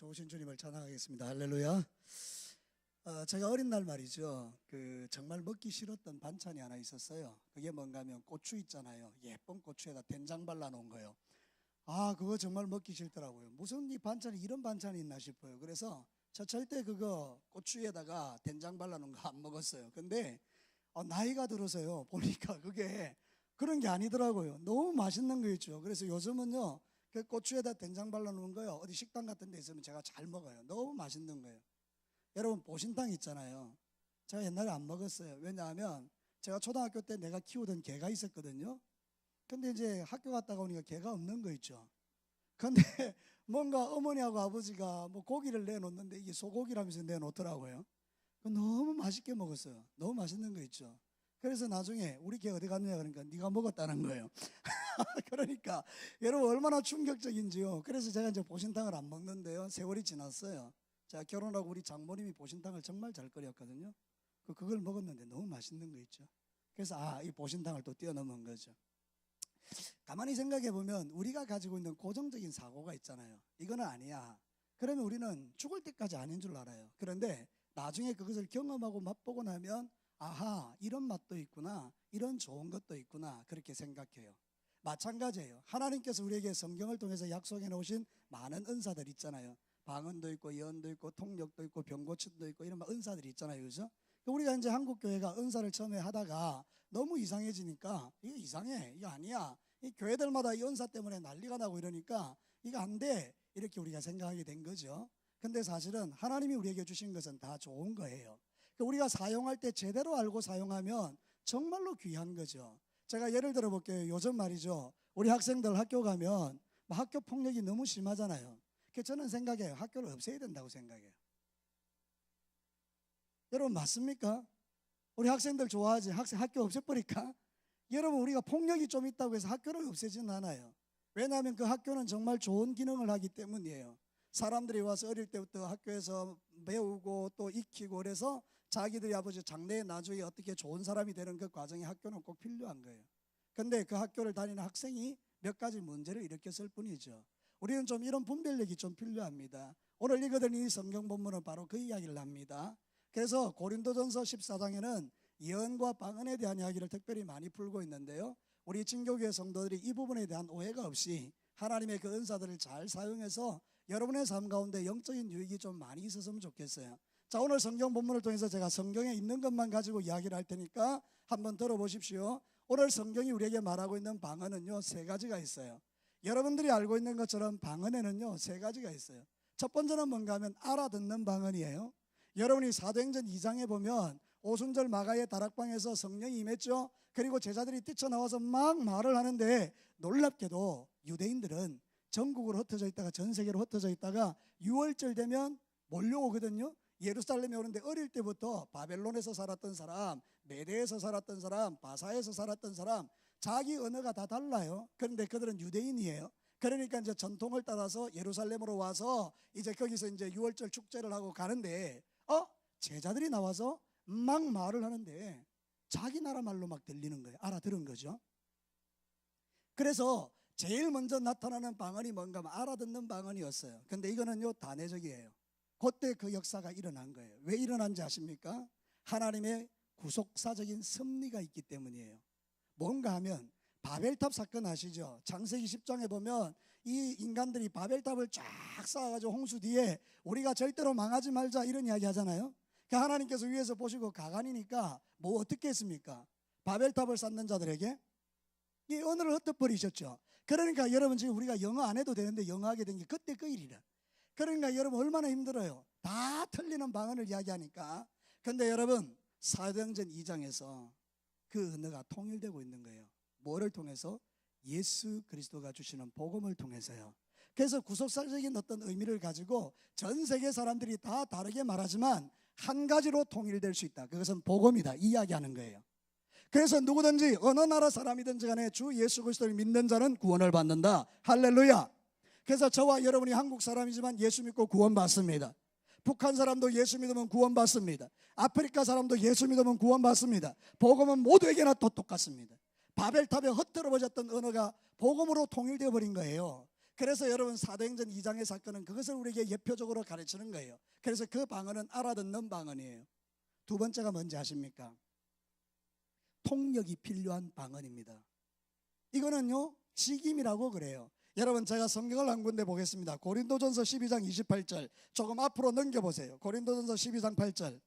좋으신 주님을 찬양하겠습니다. 할렐루야. 제가 어린 날 말이죠. 정말 먹기 싫었던 반찬이 하나 있었어요. 그게 뭔가 하면 고추 있잖아요. 예쁜 고추에다 된장 발라놓은 거예요. 그거 정말 먹기 싫더라고요. 무슨 이 반찬이 이런 반찬이 있나 싶어요. 그래서 저 절대 그거 고추에다가 된장 발라놓은 거 안 먹었어요. 근데 나이가 들어서요 보니까 그게 그런 게 아니더라고요. 너무 맛있는 거 있죠. 그래서 요즘은요 그 고추에다 된장 발라놓은 거요 어디 식당 같은 데 있으면 제가 잘 먹어요. 너무 맛있는 거예요. 여러분 보신탕 있잖아요. 제가 옛날에 안 먹었어요. 왜냐하면 제가 초등학교 때 내가 키우던 개가 있었거든요. 근데 이제 학교 갔다가 오니까 개가 없는 거 있죠. 근데 뭔가 어머니하고 아버지가 뭐 고기를 내놓는데 이게 소고기라면서 내놓더라고요. 너무 맛있게 먹었어요. 너무 맛있는 거 있죠. 그래서 나중에 우리 개 어디 갔느냐 그러니까 네가 먹었다는 거예요. 그러니까 여러분 얼마나 충격적인지요. 그래서 제가 이제 보신탕을 안 먹는데요. 세월이 지났어요. 제가 결혼하고 우리 장모님이 보신탕을 정말 잘 끓였거든요. 그걸 먹었는데 너무 맛있는 거 있죠. 그래서 이 보신탕을 또 뛰어넘은 거죠. 가만히 생각해 보면 우리가 가지고 있는 고정적인 사고가 있잖아요. 이거는 아니야. 그러면 우리는 죽을 때까지 아닌 줄 알아요. 그런데 나중에 그것을 경험하고 맛보고 나면 이런 맛도 있구나, 이런 좋은 것도 있구나, 그렇게 생각해요. 마찬가지예요. 하나님께서 우리에게 성경을 통해서 약속해 놓으신 많은 은사들 있잖아요. 방언도 있고 예언도 있고 통역도 있고 병고침도 있고 이런 은사들이 있잖아요. 그죠? 우리가 이제 한국교회가 은사를 처음에 하다가 너무 이상해지니까 이거 이상해, 이거 아니야, 이 교회들마다 이 은사 때문에 난리가 나고 이러니까 이거 안 돼, 이렇게 우리가 생각하게 된 거죠. 근데 사실은 하나님이 우리에게 주신 것은 다 좋은 거예요. 우리가 사용할 때 제대로 알고 사용하면 정말로 귀한 거죠. 제가 예를 들어 볼게요. 요즘 말이죠, 우리 학생들 학교 가면 학교 폭력이 너무 심하잖아요. 그래서 저는 생각해요. 학교를 없애야 된다고 생각해요. 여러분 맞습니까? 우리 학생들 좋아하지? 학교 없애버릴까? 여러분 우리가 폭력이 좀 있다고 해서 학교를 없애지는 않아요. 왜냐하면 그 학교는 정말 좋은 기능을 하기 때문이에요. 사람들이 와서 어릴 때부터 학교에서 배우고 또 익히고 그래서 자기들이 아버지 장래에 나중에 어떻게 좋은 사람이 되는 그 과정에 학교는 꼭 필요한 거예요. 근데 그 학교를 다니는 학생이 몇 가지 문제를 일으켰을 뿐이죠. 우리는 좀 이런 분별력이 좀 필요합니다. 오늘 읽어드린 이 성경 본문은 바로 그 이야기를 합니다. 그래서 고린도전서 14장에는 예언과 방언에 대한 이야기를 특별히 많이 풀고 있는데요, 우리 진교교회 성도들이 이 부분에 대한 오해가 없이 하나님의 그 은사들을 잘 사용해서 여러분의 삶 가운데 영적인 유익이 좀 많이 있었으면 좋겠어요. 자, 오늘 성경 본문을 통해서 제가 성경에 있는 것만 가지고 이야기를 할 테니까 한번 들어보십시오. 오늘 성경이 우리에게 말하고 있는 방언은요 3가지가 있어요. 여러분들이 알고 있는 것처럼 방언에는요 3가지가 있어요. 첫 번째는 뭔가 하면 알아듣는 방언이에요. 여러분이 사도행전 2장에 보면 오순절 마가의 다락방에서 성령이 임했죠. 그리고 제자들이 뛰쳐나와서 막 말을 하는데 놀랍게도 유대인들은 전국으로 흩어져 있다가 전 세계로 흩어져 있다가 6월절 되면 몰려오거든요. 예루살렘에 오는데 어릴 때부터 바벨론에서 살았던 사람, 메대에서 살았던 사람, 바사에서 살았던 사람, 자기 언어가 다 달라요. 그런데 그들은 유대인이에요. 그러니까 이제 전통을 따라서 예루살렘으로 와서 이제 거기서 이제 6월절 축제를 하고 가는데 제자들이 나와서 막 말을 하는데 자기 나라 말로 막 들리는 거예요. 알아들은 거죠. 그래서 제일 먼저 나타나는 방언이 뭔가 하면 알아듣는 방언이었어요. 근데 이거는요 단회적이에요. 그때 그 역사가 일어난 거예요. 왜 일어난지 아십니까? 하나님의 구속사적인 섭리가 있기 때문이에요. 뭔가 하면 바벨탑 사건 아시죠? 창세기 10장에 보면 이 인간들이 바벨탑을 쫙 쌓아가지고 홍수 뒤에 우리가 절대로 망하지 말자 이런 이야기 하잖아요. 하나님께서 위에서 보시고 가관이니까 뭐 어떻게 했습니까? 바벨탑을 쌓는 자들에게 이 언어를 흩어버리셨죠. 그러니까 여러분 지금 우리가 영어 안 해도 되는데 영어 하게 된 게 그때 그 일이라. 그러니까 여러분 얼마나 힘들어요. 다 틀리는 방언을 이야기하니까. 근데 여러분 사도행전 2장에서 그 언어가 통일되고 있는 거예요. 뭐를 통해서? 예수 그리스도가 주시는 복음을 통해서요. 그래서 구속사적인 어떤 의미를 가지고 전 세계 사람들이 다 다르게 말하지만 한 가지로 통일될 수 있다. 그것은 복음이다. 이야기하는 거예요. 그래서 누구든지 어느 나라 사람이든지 간에 주 예수 그리스도를 믿는 자는 구원을 받는다. 할렐루야. 그래서 저와 여러분이 한국 사람이지만 예수 믿고 구원받습니다. 북한 사람도 예수 믿으면 구원받습니다. 아프리카 사람도 예수 믿으면 구원받습니다. 복음은 모두에게나 또 똑같습니다. 바벨탑에 흩어버렸던 언어가 복음으로 통일되어 버린 거예요. 그래서 여러분 사도행전 2장의 사건은 그것을 우리에게 예표적으로 가르치는 거예요. 그래서 그 방언은 알아듣는 방언이에요. 두 번째가 뭔지 아십니까? 통역이 필요한 방언입니다. 이거는요 직임이라고 그래요. 여러분 제가 성경을 한 군데 보겠습니다. 고린도전서 12장 28절 조금 앞으로 넘겨보세요. 고린도전서 12장 8절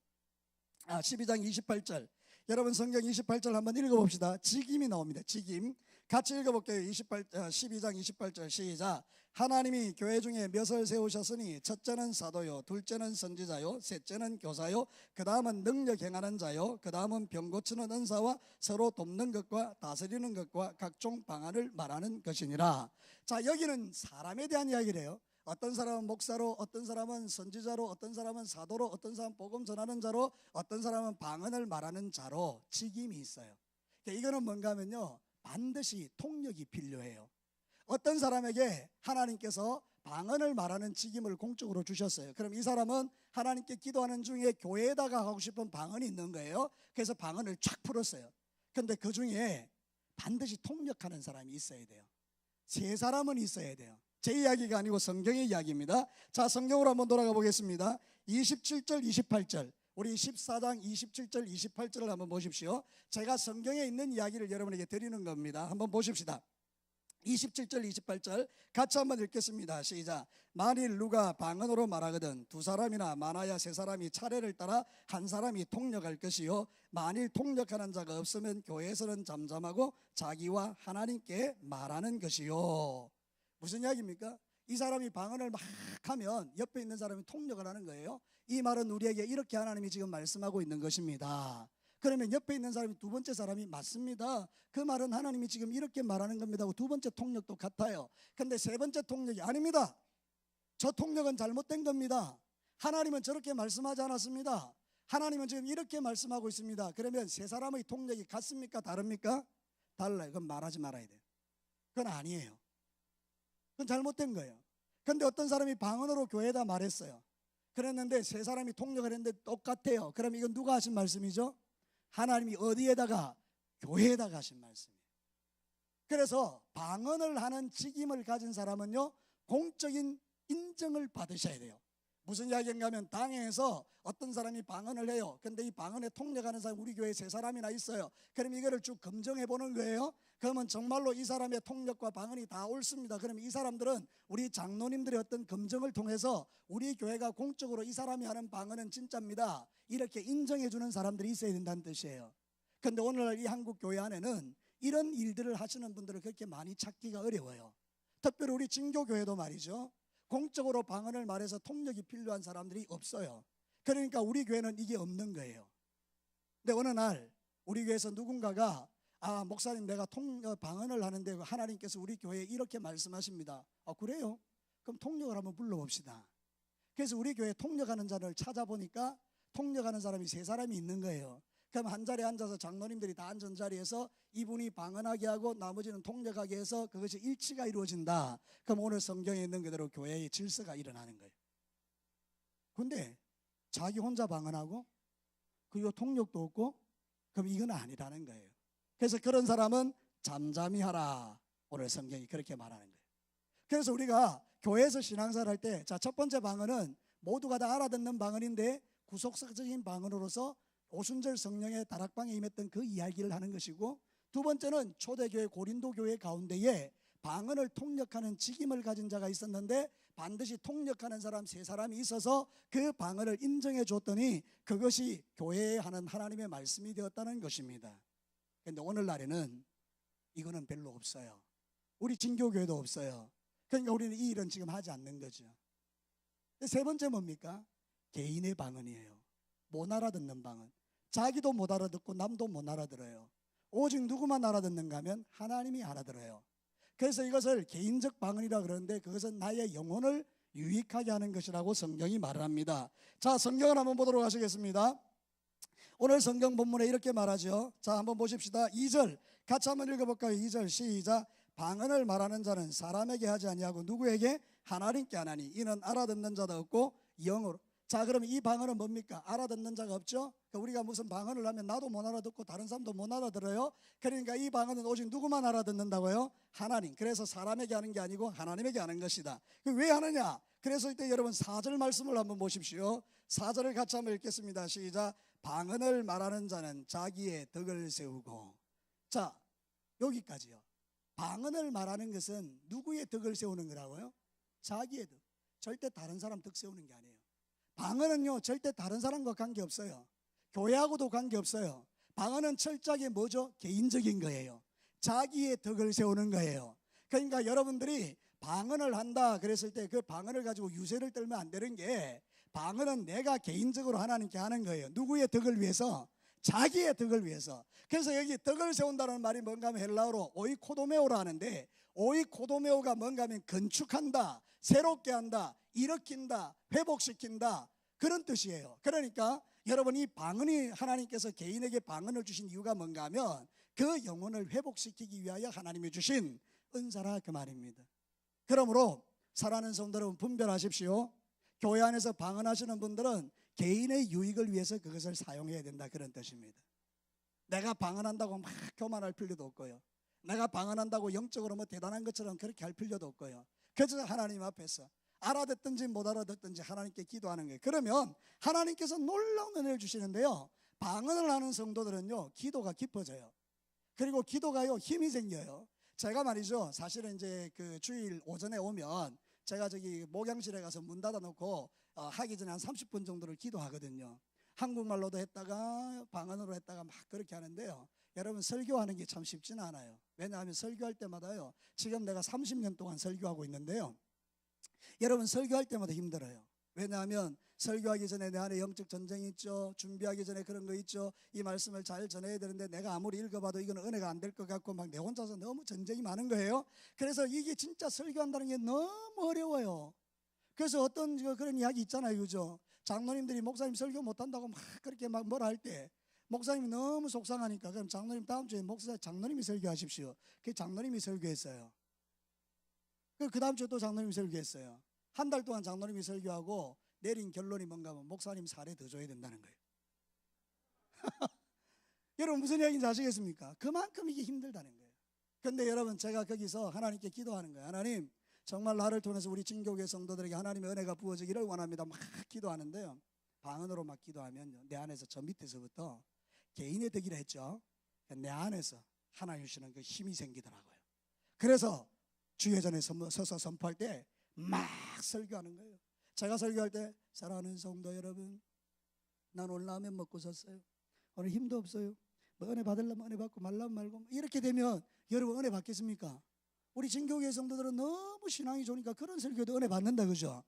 12장 28절 여러분 성경 28절 한번 읽어봅시다. 직임이 나옵니다. 직임 같이 읽어볼게요. 12장 28절 시작. 하나님이 교회 중에 몇을 세우셨으니 첫째는 사도요, 둘째는 선지자요, 셋째는 교사요, 그 다음은 능력 행하는 자요, 그 다음은 병 고치는 은사와 서로 돕는 것과 다스리는 것과 각종 방언을 말하는 것이니라. 자, 여기는 사람에 대한 이야기를 해요. 어떤 사람은 목사로, 어떤 사람은 선지자로, 어떤 사람은 사도로, 어떤 사람은 복음 전하는 자로, 어떤 사람은 방언을 말하는 자로 직임이 있어요. 이거는 뭔가 하면요 반드시 통역이 필요해요. 어떤 사람에게 하나님께서 방언을 말하는 직임을 공적으로 주셨어요. 그럼 이 사람은 하나님께 기도하는 중에 교회에다가 하고 싶은 방언이 있는 거예요. 그래서 방언을 쫙 풀었어요. 그런데 그 중에 반드시 통역하는 사람이 있어야 돼요. 세 사람은 있어야 돼요. 제 이야기가 아니고 성경의 이야기입니다. 자, 성경으로 한번 돌아가 보겠습니다. 27절 28절 우리 14장 27절 28절을 한번 보십시오. 제가 성경에 있는 이야기를 여러분에게 드리는 겁니다. 한번 보십시다. 27절 28절 같이 한번 읽겠습니다. 시작. 만일 누가 방언으로 말하거든 두 사람이나 많아야 세 사람이 차례를 따라 한 사람이 통역할 것이요 만일 통역하는 자가 없으면 교회에서는 잠잠하고 자기와 하나님께 말하는 것이요. 무슨 이야기입니까? 이 사람이 방언을 막 하면 옆에 있는 사람이 통역을 하는 거예요. 이 말은 우리에게 이렇게 하나님이 지금 말씀하고 있는 것입니다. 그러면 옆에 있는 사람이 두 번째 사람이 맞습니다. 그 말은 하나님이 지금 이렇게 말하는 겁니다 하고 두 번째 통역도 같아요. 근데 세 번째 통역이 아닙니다. 저 통역은 잘못된 겁니다. 하나님은 저렇게 말씀하지 않았습니다. 하나님은 지금 이렇게 말씀하고 있습니다. 그러면 세 사람의 통역이 같습니까? 다릅니까? 달라요. 그건 말하지 말아야 돼요. 그건 아니에요. 그건 잘못된 거예요. 근데 어떤 사람이 방언으로 교회에다 말했어요. 그랬는데 세 사람이 통역을 했는데 똑같아요. 그럼 이건 누가 하신 말씀이죠? 하나님이 어디에다가? 교회에다가 하신 말씀이에요. 그래서 방언을 하는 직임을 가진 사람은요 공적인 인정을 받으셔야 돼요. 무슨 이야기인가 하면 당에서 어떤 사람이 방언을 해요. 근데 이 방언에 통역하는 사람이 우리 교회에 세 사람이나 있어요. 그럼 이거를 쭉 검증해 보는 거예요. 그러면 정말로 이 사람의 통역과 방언이 다 옳습니다. 그럼 이 사람들은 우리 장로님들의 어떤 검증을 통해서 우리 교회가 공적으로 이 사람이 하는 방언은 진짜입니다 이렇게 인정해 주는 사람들이 있어야 된다는 뜻이에요. 그런데 오늘날 이 한국 교회 안에는 이런 일들을 하시는 분들을 그렇게 많이 찾기가 어려워요. 특별히 우리 진교교회도 말이죠. 공적으로 방언을 말해서 통역이 필요한 사람들이 없어요. 그러니까 우리 교회는 이게 없는 거예요. 근데 어느 날 우리 교회에서 누군가가 목사님 내가 방언을 하는데 하나님께서 우리 교회에 이렇게 말씀하십니다. 그래요? 그럼 통역을 한번 불러봅시다. 그래서 우리 교회 통역하는 자를 찾아보니까 통역하는 사람이 세 사람이 있는 거예요. 그럼 한 자리에 앉아서 장로님들이 다 앉은 자리에서 이분이 방언하게 하고 나머지는 통역하게 해서 그것이 일치가 이루어진다. 그럼 오늘 성경에 있는 그대로 교회의 질서가 일어나는 거예요. 근데 자기 혼자 방언하고 그리고 통역도 없고 그럼 이건 아니라는 거예요. 그래서 그런 사람은 잠잠히 하라. 오늘 성경이 그렇게 말하는 거예요. 그래서 우리가 교회에서 신앙생활 할 때 자, 첫 번째 방언은 모두가 다 알아듣는 방언인데 구속적인 방언으로서 오순절 성령의 다락방에 임했던 그 이야기를 하는 것이고, 두 번째는 초대교회 고린도 교회 가운데에 방언을 통역하는 직임을 가진 자가 있었는데 반드시 통역하는 사람 세 사람이 있어서 그 방언을 인정해 줬더니 그것이 교회에 하는 하나님의 말씀이 되었다는 것입니다. 그런데 오늘날에는 이거는 별로 없어요. 우리 진교교회도 없어요. 그러니까 우리는 이 일은 지금 하지 않는 거죠. 세 번째 뭡니까? 개인의 방언이에요. 못 알아듣는 방언. 자기도 못 알아듣고 남도 못 알아들어요. 오직 누구만 알아듣는가 하면 하나님이 알아들어요. 그래서 이것을 개인적 방언이라 그러는데 그것은 나의 영혼을 유익하게 하는 것이라고 성경이 말을 합니다. 자, 성경을 한번 보도록 하시겠습니다. 오늘 성경 본문에 이렇게 말하죠. 자, 한번 보십시다. 2절 같이 한번 읽어볼까요? 2절 시작. 방언을 말하는 자는 사람에게 하지 아니하고 누구에게? 하나님께 하나니 이는 알아듣는 자도 없고 영으로 자, 그럼 이 방언은 뭡니까? 알아듣는 자가 없죠? 그러니까 우리가 무슨 방언을 하면 나도 못 알아듣고 다른 사람도 못 알아들어요. 그러니까 이 방언은 오직 누구만 알아듣는다고요? 하나님. 그래서 사람에게 하는 게 아니고 하나님에게 하는 것이다. 왜 하느냐? 그래서 이때 여러분 4절 말씀을 한번 보십시오. 4절을 같이 한번 읽겠습니다. 시작. 방언을 말하는 자는 자기의 덕을 세우고. 자, 여기까지요. 방언을 말하는 것은 누구의 덕을 세우는 거라고요? 자기의 덕. 절대 다른 사람 덕 세우는 게 아니에요. 방언은요, 절대 다른 사람과 관계없어요. 교회하고도 관계없어요. 방언은 철저하게 뭐죠? 개인적인 거예요. 자기의 덕을 세우는 거예요. 그러니까 여러분들이 방언을 한다 그랬을 때 그 방언을 가지고 유세를 떨면 안 되는 게, 방언은 내가 개인적으로 하나님께 하는 거예요. 누구의 덕을 위해서? 자기의 덕을 위해서. 그래서 여기 덕을 세운다는 말이 뭔가 하면 헬라어로 오이코도메오라 하는데, 오이코도메오가 뭔가 하면 건축한다, 새롭게 한다, 일으킨다, 회복시킨다, 그런 뜻이에요. 그러니까 여러분, 이 방언이 하나님께서 개인에게 방언을 주신 이유가 뭔가 하면 그 영혼을 회복시키기 위하여 하나님이 주신 은사라 그 말입니다. 그러므로 사랑하는 성도 여러분, 분별하십시오. 교회 안에서 방언하시는 분들은 개인의 유익을 위해서 그것을 사용해야 된다, 그런 뜻입니다. 내가 방언한다고 막 교만할 필요도 없고요. 내가 방언한다고 영적으로 뭐 대단한 것처럼 그렇게 할 필요도 없고요. 그래서 하나님 앞에서 알아듣든지 못 알아듣든지 하나님께 기도하는 거예요. 그러면 하나님께서 놀라운 은혜를 주시는데요, 방언을 하는 성도들은요, 기도가 깊어져요. 그리고 기도가요, 힘이 생겨요. 제가 말이죠, 사실은 이제 그 주일 오전에 오면 제가 저기 목양실에 가서 문 닫아놓고 하기 전에 한 30분 정도를 기도하거든요. 한국말로도 했다가 방언으로 했다가 막 그렇게 하는데요, 여러분, 설교하는 게 참 쉽지는 않아요. 왜냐하면 설교할 때마다요, 지금 내가 30년 동안 설교하고 있는데요, 여러분, 설교할 때마다 힘들어요. 왜냐하면 설교하기 전에 내 안에 영적 전쟁이 있죠. 준비하기 전에 그런 거 있죠. 이 말씀을 잘 전해야 되는데 내가 아무리 읽어봐도 이건 은혜가 안 될 것 같고 막 내 혼자서 너무 전쟁이 많은 거예요. 그래서 이게 진짜 설교한다는 게 너무 어려워요. 그래서 어떤 그런 이야기 있잖아요, 그죠? 장로님들이 목사님 설교 못한다고 막 그렇게 막 뭐라 할 때 목사님이 너무 속상하니까, 그럼 장로님 다음 주에 장로님이 설교하십시오. 그 장로님이 설교했어요. 그 다음 주에 또 장로님이 설교했어요. 한 달 동안 장로님이 설교하고 내린 결론이 뭔가 하면 목사님 사례 더 줘야 된다는 거예요. 여러분, 무슨 이야기인지 아시겠습니까? 그만큼 이게 힘들다는 거예요. 그런데 여러분, 제가 거기서 하나님께 기도하는 거예요. 하나님, 정말 나를 통해서 우리 진교회 성도들에게 하나님의 은혜가 부어지기를 원합니다. 막 기도하는데요, 방언으로 막 기도하면요, 내 안에서 저 밑에서부터 개인의 덕이라 했죠. 내 안에서 하나님 주시는 그 힘이 생기더라고요. 그래서 주회전에 서서 선포할 때 막 설교하는 거예요. 제가 설교할 때, 사랑하는 성도 여러분, 난 오늘 라면 먹고 섰어요. 오늘 힘도 없어요. 뭐 은혜 받으려면 은혜 받고 말라면 말고, 이렇게 되면 여러분 은혜 받겠습니까? 우리 진교회 성도들은 너무 신앙이 좋으니까 그런 설교도 은혜 받는다, 그죠?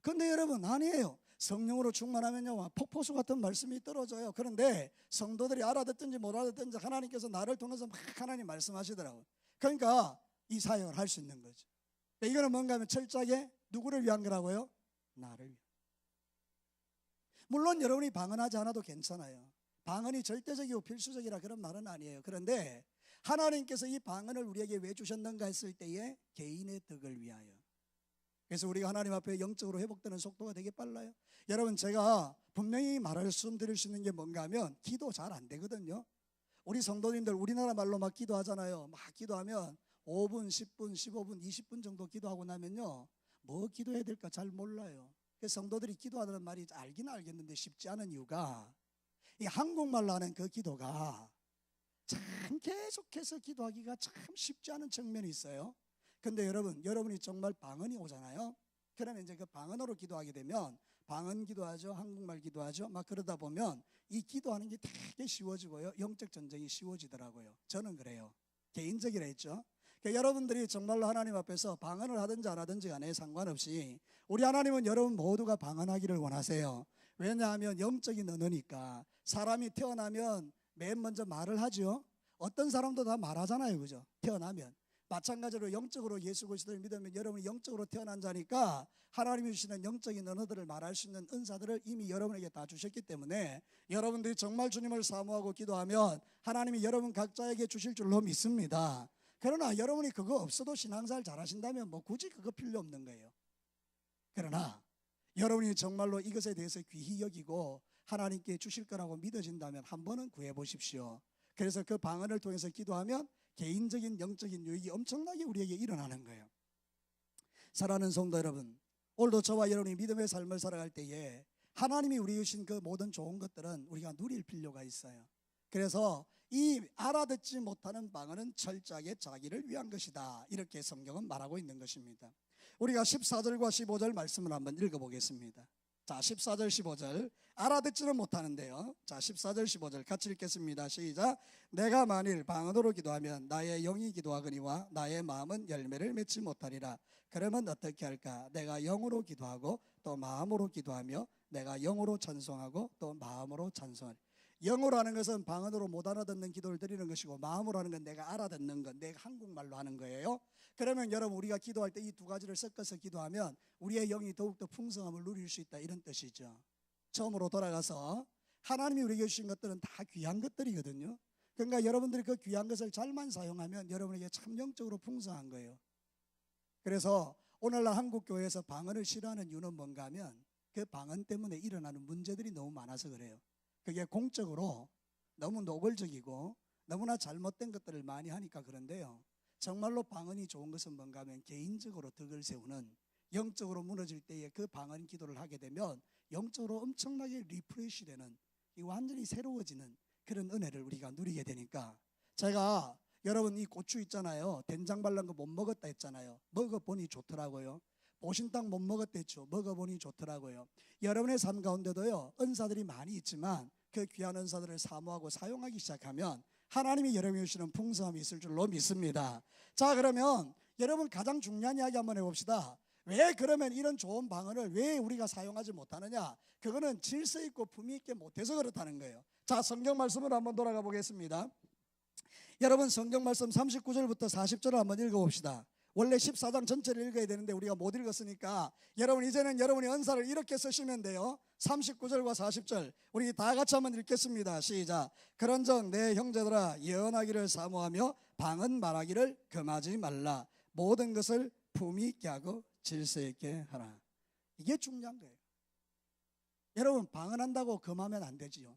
근데 여러분, 아니에요. 성령으로 충만하면요, 폭포수 같은 말씀이 떨어져요. 그런데 성도들이 알아듣든지 못 알아듣든지 하나님께서 나를 통해서 막 하나님 말씀하시더라고요. 그러니까 이 사역을 할 수 있는 거죠. 이거는 뭔가 하면 철저하게 누구를 위한 거라고요? 나를 위한. 물론 여러분이 방언하지 않아도 괜찮아요. 방언이 절대적이고 필수적이라 그런 말은 아니에요. 그런데 하나님께서 이 방언을 우리에게 왜 주셨는가 했을 때에 개인의 덕을 위하여. 그래서 우리가 하나님 앞에 영적으로 회복되는 속도가 되게 빨라요. 여러분, 제가 분명히 말씀드릴 수 있는 게 뭔가 하면 기도 잘 안 되거든요. 우리 성도님들 우리나라 말로 막 기도하잖아요. 막 기도하면 5분, 10분, 15분, 20분 정도 기도하고 나면요, 뭐 기도해야 될까 잘 몰라요. 그래서 성도들이 기도하는 말이 알긴 알겠는데 쉽지 않은 이유가, 이 한국말로 하는 그 기도가 참 계속해서 기도하기가 참 쉽지 않은 측면이 있어요. 근데 여러분이 정말 방언이 오잖아요. 그러면 이제 그 방언으로 기도하게 되면 방언 기도하죠, 한국말 기도하죠, 막 그러다 보면 이 기도하는 게 되게 쉬워지고요, 영적 전쟁이 쉬워지더라고요. 저는 그래요. 개인적이라 했죠. 그러니까 여러분들이 정말로 하나님 앞에서 방언을 하든지 안 하든지 간에 상관없이 우리 하나님은 여러분 모두가 방언하기를 원하세요. 왜냐하면 영적인 언어니까. 사람이 태어나면 맨 먼저 말을 하죠. 어떤 사람도 다 말하잖아요, 그죠? 태어나면. 마찬가지로 영적으로 예수 그리스도를 믿으면 여러분이 영적으로 태어난 자니까 하나님이 주시는 영적인 언어들을 말할 수 있는 은사들을 이미 여러분에게 다 주셨기 때문에 여러분들이 정말 주님을 사모하고 기도하면 하나님이 여러분 각자에게 주실 줄로 믿습니다. 그러나 여러분이 그거 없어도 신앙생활 잘하신다면 뭐 굳이 그거 필요 없는 거예요. 그러나 여러분이 정말로 이것에 대해서 귀히 여기고 하나님께 주실 거라고 믿어진다면 한 번은 구해 보십시오. 그래서 그 방언을 통해서 기도하면 개인적인 영적인 유익이 엄청나게 우리에게 일어나는 거예요. 사랑하는 성도 여러분, 오늘도 저와 여러분이 믿음의 삶을 살아갈 때에 하나님이 우리에게 주신 그 모든 좋은 것들은 우리가 누릴 필요가 있어요. 그래서 이 알아듣지 못하는 방언은 철저하게 자기를 위한 것이다, 이렇게 성경은 말하고 있는 것입니다. 우리가 14절과 15절 말씀을 한번 읽어보겠습니다. 자, 14절 15절 알아듣지는 못하는데요. 자, 14절 15절 같이 읽겠습니다. 시작. 내가 만일 방언으로 기도하면 나의 영이 기도하거니와 나의 마음은 열매를 맺지 못하리라. 그러면 어떻게 할까? 내가 영으로 기도하고 또 마음으로 기도하며 내가 영으로 찬송하고 또 마음으로 찬송하리. 영어로 하는 것은 방언으로 못 알아듣는 기도를 드리는 것이고, 마음으로 하는 건 내가 알아듣는 것, 내가 한국말로 하는 거예요. 그러면 여러분, 우리가 기도할 때 이 두 가지를 섞어서 기도하면 우리의 영이 더욱더 풍성함을 누릴 수 있다, 이런 뜻이죠. 처음으로 돌아가서 하나님이 우리에게 주신 것들은 다 귀한 것들이거든요. 그러니까 여러분들이 그 귀한 것을 잘만 사용하면 여러분에게 참 영적으로 풍성한 거예요. 그래서 오늘날 한국교회에서 방언을 싫어하는 이유는 뭔가 하면 그 방언 때문에 일어나는 문제들이 너무 많아서 그래요. 그게 공적으로 너무 노골적이고 너무나 잘못된 것들을 많이 하니까 그런데요, 정말로 방언이 좋은 것은 뭔가 하면 개인적으로 덕을 세우는, 영적으로 무너질 때에 그 방언 기도를 하게 되면 영적으로 엄청나게 리프레시 되는, 완전히 새로워지는 그런 은혜를 우리가 누리게 되니까. 제가 여러분, 이 고추 있잖아요, 된장 발란 거 못 먹었다 했잖아요. 먹어보니 좋더라고요. 보신탕 못 먹었댔죠. 먹어보니 좋더라고요. 여러분의 삶 가운데도요, 은사들이 많이 있지만 그 귀한 은사들을 사모하고 사용하기 시작하면 하나님이 여러분이 주시는 풍성함이 있을 줄로 믿습니다. 자, 그러면 여러분, 가장 중요한 이야기 한번 해봅시다. 왜 그러면 이런 좋은 방언을 왜 우리가 사용하지 못하느냐? 그거는 질서 있고 품위 있게 못해서 그렇다는 거예요. 자, 성경 말씀으로 한번 돌아가 보겠습니다. 여러분, 성경 말씀 39절부터 40절을 한번 읽어봅시다. 원래 14장 전체를 읽어야 되는데 우리가 못 읽었으니까 여러분, 이제는 여러분이 은사를 이렇게 쓰시면 돼요. 39절과 40절 우리 다 같이 한번 읽겠습니다. 시작. 그런즉 내 형제들아, 예언하기를 사모하며 방언 말하기를 금하지 말라. 모든 것을 품위 있게 하고 질서 있게 하라. 이게 중요한 거예요. 여러분, 방언한다고 금하면 안 되지요.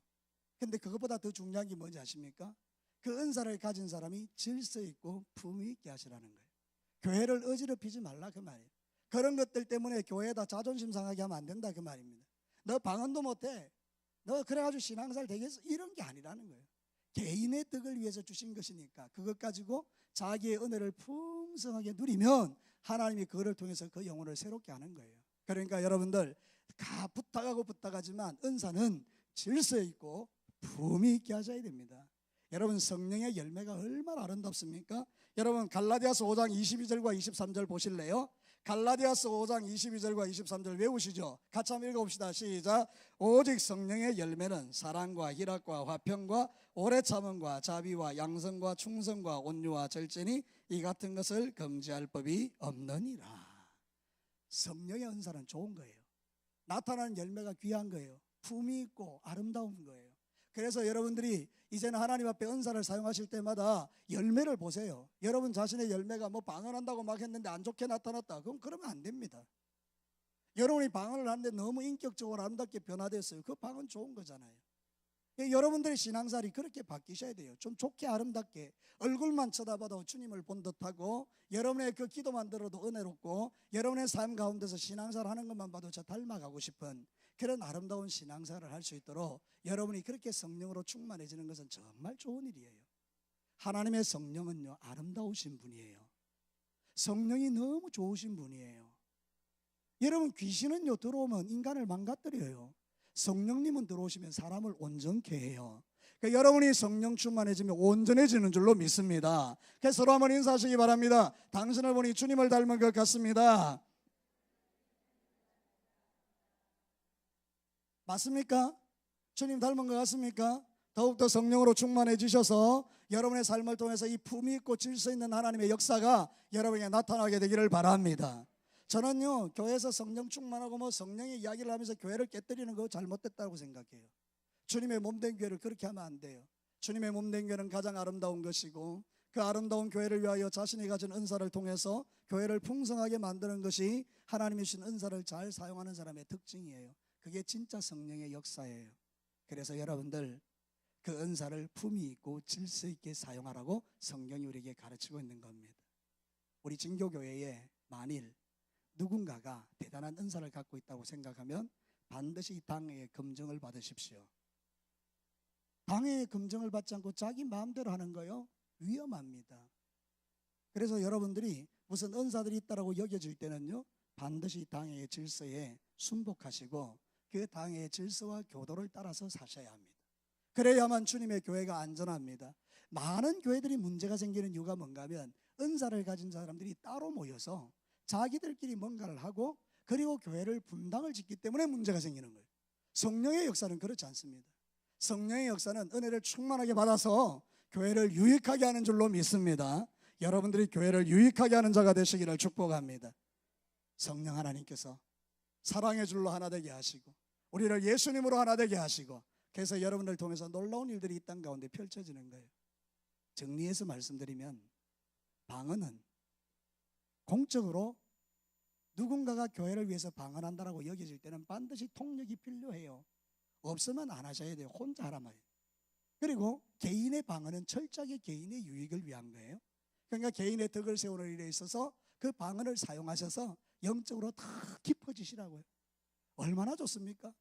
근데 그것보다 더 중요한 게 뭔지 아십니까? 그 은사를 가진 사람이 질서 있고 품위 있게 하시라는 거예요. 교회를 어지럽히지 말라, 그 말이에요. 그런 것들 때문에 교회에다 자존심 상하게 하면 안 된다, 그 말입니다. 너 방언도 못해, 너 그래가지고 신앙생활 되겠어, 이런 게 아니라는 거예요. 개인의 덕을 위해서 주신 것이니까 그것 가지고 자기의 은혜를 풍성하게 누리면 하나님이 그거를 통해서 그 영혼을 새롭게 하는 거예요. 그러니까 여러분들, 부탁하지만 은사는 질서 있고 품위 있게 하셔야 됩니다. 여러분, 성령의 열매가 얼마나 아름답습니까? 여러분, 갈라디아서 5장 22절과 23절 보실래요? 갈라디아서 5장 22절과 23절 외우시죠? 같이 한번 읽어봅시다. 시작. 오직 성령의 열매는 사랑과 희락과 화평과 오래 참음과 자비와 양성과 충성과 온유와 절제니 이 같은 것을 금지할 법이 없느니라. 성령의 은사는 좋은 거예요. 나타나는 열매가 귀한 거예요. 품이 있고 아름다운 거예요. 그래서 여러분들이 이제는 하나님 앞에 은사를 사용하실 때마다 열매를 보세요. 여러분 자신의 열매가 뭐 방언한다고 막 했는데 안 좋게 나타났다, 그럼 그러면 안 됩니다. 여러분이 방언을 하는데 너무 인격적으로 아름답게 변화됐어요. 그 방언 좋은 거잖아요. 여러분들의 신앙살이 그렇게 바뀌셔야 돼요. 좀 좋게 아름답게, 얼굴만 쳐다봐도 주님을 본 듯하고, 여러분의 그 기도만 들어도 은혜롭고, 여러분의 삶 가운데서 신앙생활 하는 것만 봐도 저 닮아가고 싶은 그런 아름다운 신앙생활을 할 수 있도록 여러분이 그렇게 성령으로 충만해지는 것은 정말 좋은 일이에요. 하나님의 성령은요, 아름다우신 분이에요. 성령이 너무 좋으신 분이에요. 여러분, 귀신은요 들어오면 인간을 망가뜨려요. 성령님은 들어오시면 사람을 온전케 해요. 그러니까 여러분이 성령 충만해지면 온전해지는 줄로 믿습니다. 그래서 서로 한번 인사하시기 바랍니다. 당신을 보니 주님을 닮은 것 같습니다. 맞습니까? 주님 닮은 것 같습니까? 더욱더 성령으로 충만해지셔서 여러분의 삶을 통해서 이 품위 있고 질서 있는 하나님의 역사가 여러분에게 나타나게 되기를 바랍니다. 저는요, 교회에서 성령 충만하고 뭐 성령의 이야기를 하면서 교회를 깨뜨리는 거 잘못됐다고 생각해요. 주님의 몸된 교회를 그렇게 하면 안 돼요. 주님의 몸된 교회는 가장 아름다운 것이고 그 아름다운 교회를 위하여 자신이 가진 은사를 통해서 교회를 풍성하게 만드는 것이 하나님이 주신 은사를 잘 사용하는 사람의 특징이에요. 그게 진짜 성령의 역사예요. 그래서 여러분들 그 은사를 품위 있고 질서 있게 사용하라고 성경이 우리에게 가르치고 있는 겁니다. 우리 진교교회에 만일 누군가가 대단한 은사를 갖고 있다고 생각하면 반드시 당회의 검증을 받으십시오. 당회의 검증을 받지 않고 자기 마음대로 하는 거요, 위험합니다. 그래서 여러분들이 무슨 은사들이 있다고 여겨질 때는요, 반드시 당회의 질서에 순복하시고 그 당회의 질서와 교도를 따라서 사셔야 합니다. 그래야만 주님의 교회가 안전합니다. 많은 교회들이 문제가 생기는 이유가 뭔가 하면 은사를 가진 사람들이 따로 모여서 자기들끼리 뭔가를 하고 그리고 교회를 분당을 짓기 때문에 문제가 생기는 거예요. 성령의 역사는 그렇지 않습니다. 성령의 역사는 은혜를 충만하게 받아서 교회를 유익하게 하는 줄로 믿습니다. 여러분들이 교회를 유익하게 하는 자가 되시기를 축복합니다. 성령 하나님께서 사랑의 줄로 하나 되게 하시고 우리를 예수님으로 하나 되게 하시고, 그래서 여러분들 통해서 놀라운 일들이 이 땅 가운데 펼쳐지는 거예요. 정리해서 말씀드리면 방언은 공적으로 누군가가 교회를 위해서 방언한다라고 여겨질 때는 반드시 통역이 필요해요. 없으면 안 하셔야 돼요. 혼자 하란 말이에요. 그리고 개인의 방언은 철저하게 개인의 유익을 위한 거예요. 그러니까 개인의 덕을 세우는 일에 있어서 그 방언을 사용하셔서 영적으로 다 깊어지시라고요. 얼마나 좋습니까?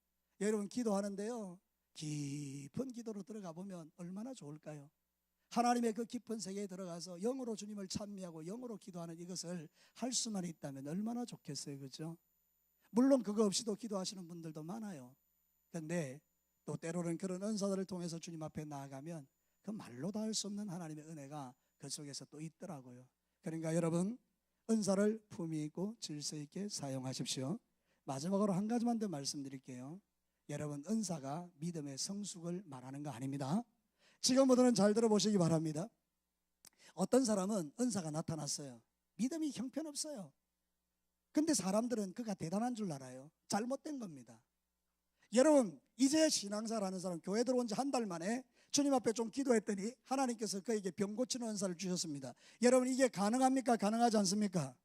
여러분 기도하는데요, 깊은 기도로 들어가 보면 얼마나 좋을까요? 하나님의 그 깊은 세계에 들어가서 영으로 주님을 찬미하고 영으로 기도하는 이것을 할 수만 있다면 얼마나 좋겠어요, 그렇죠? 물론 그거 없이도 기도하시는 분들도 많아요. 그런데 또 때로는 그런 은사들을 통해서 주님 앞에 나아가면 그 말로 다 할 수 없는 하나님의 은혜가 그 속에서 또 있더라고요. 그러니까 여러분 은사를 품위 있고 질서 있게 사용하십시오. 마지막으로 한 가지만 더 말씀드릴게요. 여러분 은사가 믿음의 성숙을 말하는 거 아닙니다. 지금부터는 잘 들어보시기 바랍니다. 어떤 사람은 은사가 나타났어요. 믿음이 형편없어요. 근데 사람들은 그가 대단한 줄 알아요. 잘못된 겁니다. 여러분 이제 신앙생활하는 사람, 교회 들어온 지 한 달 만에 주님 앞에 좀 기도했더니 하나님께서 그에게 병 고치는 은사를 주셨습니다. 여러분 이게 가능합니까? 가능하지 않습니까?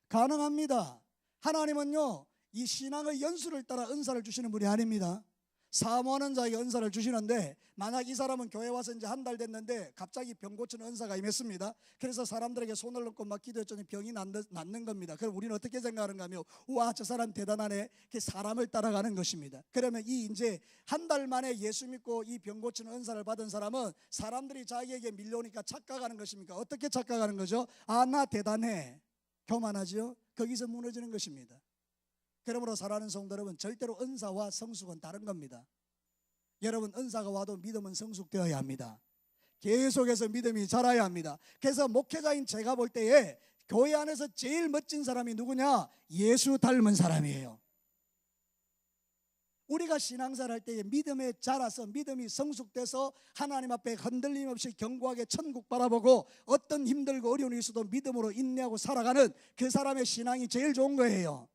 가능합니다. 하나님은요 이 신앙의 연수를 따라 은사를 주시는 분이 아닙니다. 사모하는 자에게 은사를 주시는데, 만약 이 사람은 교회 와서 이제 한 달 됐는데 갑자기 병 고치는 은사가 임했습니다. 그래서 사람들에게 손을 넣고 막 기도했더니 병이 낫는 겁니다. 그럼 우리는 어떻게 생각하는가 하면, 우와 저 사람 대단하네. 그 사람을 따라가는 것입니다. 그러면 이 이제 한 달 만에 예수 믿고 이 병 고치는 은사를 받은 사람은 사람들이 자기에게 밀려오니까 착각하는 것입니까? 어떻게 착각하는 거죠? 아, 나 대단해. 교만하죠? 거기서 무너지는 것입니다. 그러므로 사랑하는 성도 여러분, 절대로 은사와 성숙은 다른 겁니다. 여러분 은사가 와도 믿음은 성숙되어야 합니다. 계속해서 믿음이 자라야 합니다. 그래서 목회자인 제가 볼 때에 교회 안에서 제일 멋진 사람이 누구냐? 예수 닮은 사람이에요. 우리가 신앙생활 할 때에 믿음에 자라서 믿음이 성숙돼서 하나님 앞에 흔들림 없이 견고하게 천국 바라보고 어떤 힘들고 어려운 일이 있어도 믿음으로 인내하고 살아가는 그 사람의 신앙이 제일 좋은 거예요.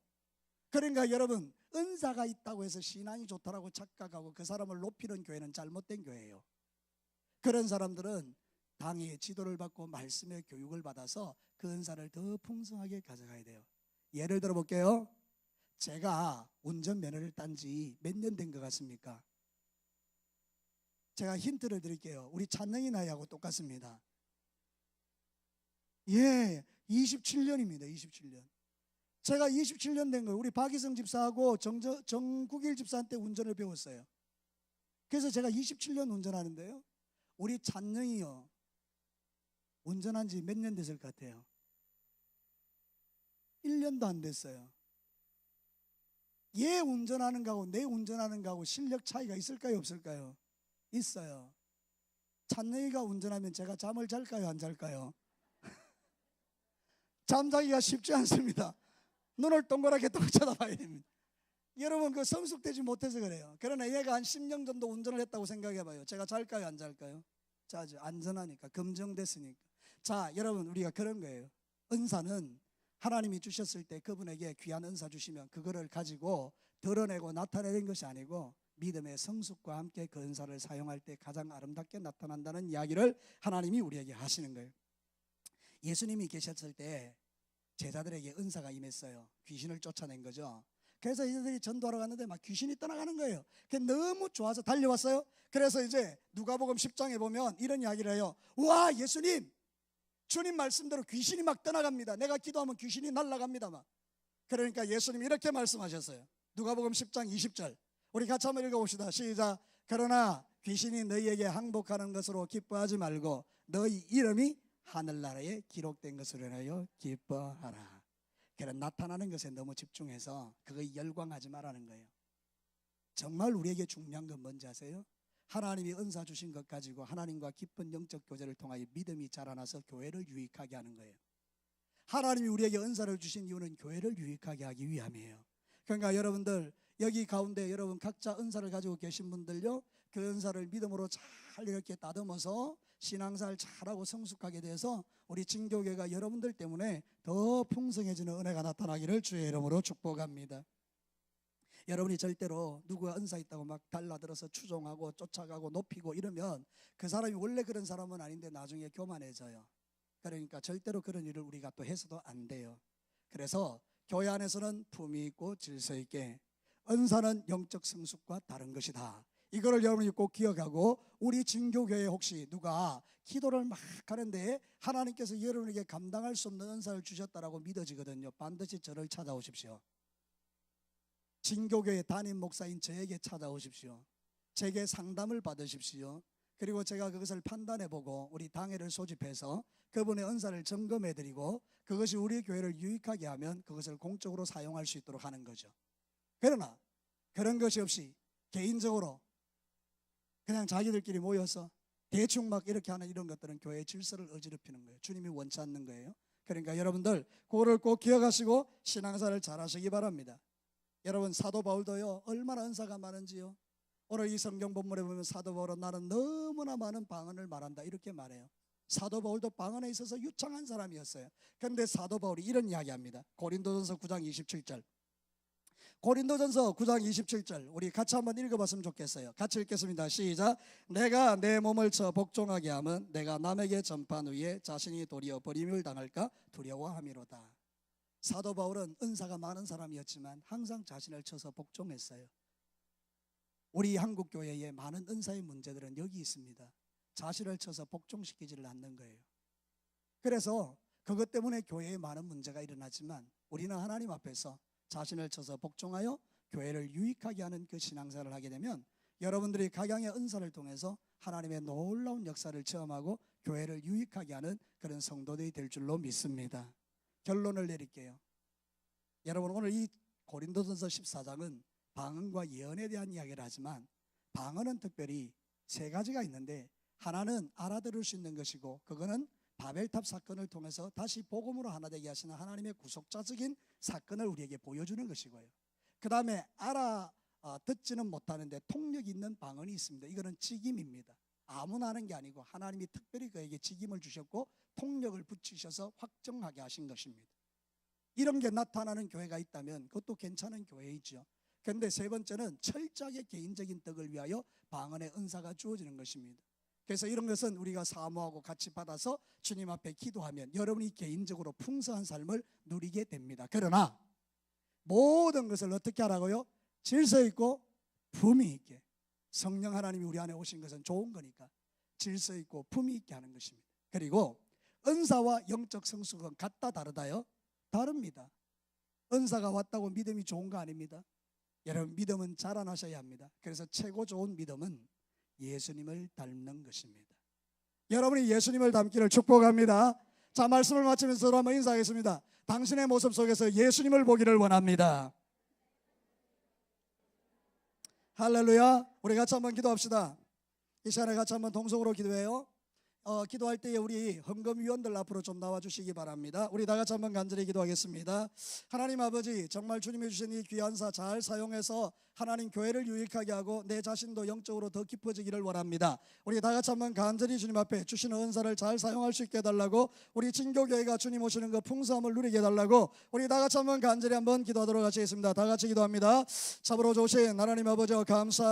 그러니까 여러분 은사가 있다고 해서 신앙이 좋다라고 착각하고 그 사람을 높이는 교회는 잘못된 교회예요. 그런 사람들은 당의 지도를 받고 말씀의 교육을 받아서 그 은사를 더 풍성하게 가져가야 돼요. 예를 들어 볼게요. 제가 운전면허를 딴 지 몇 년 된 것 같습니까? 제가 힌트를 드릴게요. 우리 찬영이 나이하고 똑같습니다. 예, 27년입니다. 27년. 제가 27년 된 거예요. 우리 박희성 집사하고 정국일 집사한테 운전을 배웠어요. 그래서 제가 27년 운전하는데요, 우리 찬영이요 운전한 지 몇 년 됐을 것 같아요? 1년도 안 됐어요. 얘 운전하는 거하고 내 운전하는 거하고 실력 차이가 있을까요 없을까요? 있어요. 찬영이가 운전하면 제가 잠을 잘까요 안 잘까요? 잠자기가 쉽지 않습니다. 눈을 동그랗게 떠 쳐다봐야 됩니다. 여러분 그 성숙되지 못해서 그래요. 그러나 얘가 한 10년 정도 운전을 했다고 생각해봐요. 제가 잘까요 안 잘까요? 자죠. 안전하니까, 검증됐으니까. 자 여러분 우리가 그런 거예요. 은사는 하나님이 주셨을 때 그분에게 귀한 은사 주시면 그거를 가지고 드러내고 나타내는 것이 아니고 믿음의 성숙과 함께 그 은사를 사용할 때 가장 아름답게 나타난다는 이야기를 하나님이 우리에게 하시는 거예요. 예수님이 계셨을 때 제자들에게 은사가 임했어요. 귀신을 쫓아낸 거죠. 그래서 이들이 전도하러 갔는데 막 귀신이 떠나가는 거예요. 그게 너무 좋아서 달려왔어요. 그래서 이제 누가복음 10장에 보면 이런 이야기를 해요. 와, 예수님, 주님 말씀대로 귀신이 막 떠나갑니다. 내가 기도하면 귀신이 날아갑니다 막. 그러니까 예수님이 이렇게 말씀하셨어요. 누가복음 10장 20절 우리 같이 한번 읽어봅시다. 시작. 그러나 귀신이 너희에게 항복하는 것으로 기뻐하지 말고 너희 이름이 하늘나라에 기록된 것으로 인하여 기뻐하라. 그런 나타나는 것에 너무 집중해서 그거에 열광하지 말라는 거예요. 정말 우리에게 중요한 건 뭔지 아세요? 하나님이 은사 주신 것 가지고 하나님과 깊은 영적 교제를 통하여 믿음이 자라나서 교회를 유익하게 하는 거예요. 하나님이 우리에게 은사를 주신 이유는 교회를 유익하게 하기 위함이에요. 그러니까 여러분들 여기 가운데 여러분 각자 은사를 가지고 계신 분들요, 그 은사를 믿음으로 잘 이렇게 다듬어서 신앙생활 잘하고 성숙하게 돼서 우리 진교회가 여러분들 때문에 더 풍성해지는 은혜가 나타나기를 주의 이름으로 축복합니다. 여러분이 절대로 누구가 은사 있다고 막 달라들어서 추종하고 쫓아가고 높이고 이러면 그 사람이 원래 그런 사람은 아닌데 나중에 교만해져요. 그러니까 절대로 그런 일을 우리가 또 해서도 안 돼요. 그래서 교회 안에서는 품위 있고 질서 있게, 은사는 영적 성숙과 다른 것이다. 이거를 여러분이 꼭 기억하고, 우리 진교교회에 혹시 누가 기도를 막 하는데 하나님께서 여러분에게 감당할 수 없는 은사를 주셨다라고 믿어지거든요. 반드시 저를 찾아오십시오. 진교교회 담임 목사인 저에게 찾아오십시오. 제게 상담을 받으십시오. 그리고 제가 그것을 판단해보고 우리 당회를 소집해서 그분의 은사를 점검해드리고 그것이 우리 교회를 유익하게 하면 그것을 공적으로 사용할 수 있도록 하는 거죠. 그러나 그런 것이 없이 개인적으로 그냥 자기들끼리 모여서 대충 막 이렇게 하는 이런 것들은 교회의 질서를 어지럽히는 거예요. 주님이 원치 않는 거예요. 그러니까 여러분들 그거를 꼭 기억하시고 신앙생활을 잘 하시기 바랍니다. 여러분 사도 바울도요 얼마나 은사가 많은지요. 오늘 이 성경 본문에 보면 사도 바울은 나는 너무나 많은 방언을 말한다 이렇게 말해요. 사도 바울도 방언에 있어서 유창한 사람이었어요. 그런데 사도 바울이 이런 이야기합니다. 고린도전서 9장 27절 고린도전서 9장 27절 우리 같이 한번 읽어봤으면 좋겠어요. 같이 읽겠습니다. 시작. 내가 내 몸을 쳐 복종하게 하면 내가 남에게 전판 후에 자신이 도리어 버림을 당할까 두려워함이로다. 사도 바울은 은사가 많은 사람이었지만 항상 자신을 쳐서 복종했어요. 우리 한국교회의 많은 은사의 문제들은 여기 있습니다. 자신을 쳐서 복종시키지를 않는 거예요. 그래서 그것 때문에 교회에 많은 문제가 일어나지만 우리는 하나님 앞에서 자신을 쳐서 복종하여 교회를 유익하게 하는 그 신앙생활을 하게 되면 여러분들이 각양의 은사를 통해서 하나님의 놀라운 역사를 체험하고 교회를 유익하게 하는 그런 성도들이 될 줄로 믿습니다. 결론을 내릴게요. 여러분 오늘 이 고린도전서 14장은 방언과 예언에 대한 이야기를 하지만 방언은 특별히 세 가지가 있는데 하나는 알아들을 수 있는 것이고 그거는 바벨탑 사건을 통해서 다시 복음으로 하나 되게 하시는 하나님의 구속자적인 사건을 우리에게 보여주는 것이고요. 그 다음에 듣지는 못하는데 통력 있는 방언이 있습니다. 이거는 직임입니다. 아무나 하는 게 아니고 하나님이 특별히 그에게 직임을 주셨고 통력을 붙이셔서 확정하게 하신 것입니다. 이런 게 나타나는 교회가 있다면 그것도 괜찮은 교회이죠. 그런데 세 번째는 철저하게 개인적인 덕을 위하여 방언의 은사가 주어지는 것입니다. 그래서 이런 것은 우리가 사모하고 같이 받아서 주님 앞에 기도하면 여러분이 개인적으로 풍성한 삶을 누리게 됩니다. 그러나 모든 것을 어떻게 하라고요? 질서 있고 품위 있게. 성령 하나님이 우리 안에 오신 것은 좋은 거니까 질서 있고 품위 있게 하는 것입니다. 그리고 은사와 영적 성숙은 같다 다르다요? 다릅니다. 은사가 왔다고 믿음이 좋은 거 아닙니다. 여러분 믿음은 자라나셔야 합니다. 그래서 최고 좋은 믿음은 예수님을 닮는 것입니다. 여러분이 예수님을 닮기를 축복합니다. 자, 말씀을 마치면서 서로 한번 인사하겠습니다. 당신의 모습 속에서 예수님을 보기를 원합니다. 할렐루야. 우리 같이 한번 기도합시다. 이 시간에 같이 한번 동성으로 기도해요. 기도할 때에 우리 헌금위원들 앞으로 좀 나와주시기 바랍니다. 우리 다 같이 한번 간절히 기도하겠습니다. 하나님 아버지, 정말 주님이 주신 이 귀한 사 잘 사용해서 하나님 교회를 유익하게 하고 내 자신도 영적으로 더 깊어지기를 원합니다. 우리 다 같이 한번 간절히 주님 앞에 주시는 은사를 잘 사용할 수 있게 해달라고, 우리 진교교회가 주님 오시는 그 풍성함을 누리게 해달라고 우리 다 같이 한번 간절히 한번 기도하도록 하시겠습니다. 다 같이 기도합니다. 참으로 좋으신 하나님 아버지와 감사합니다.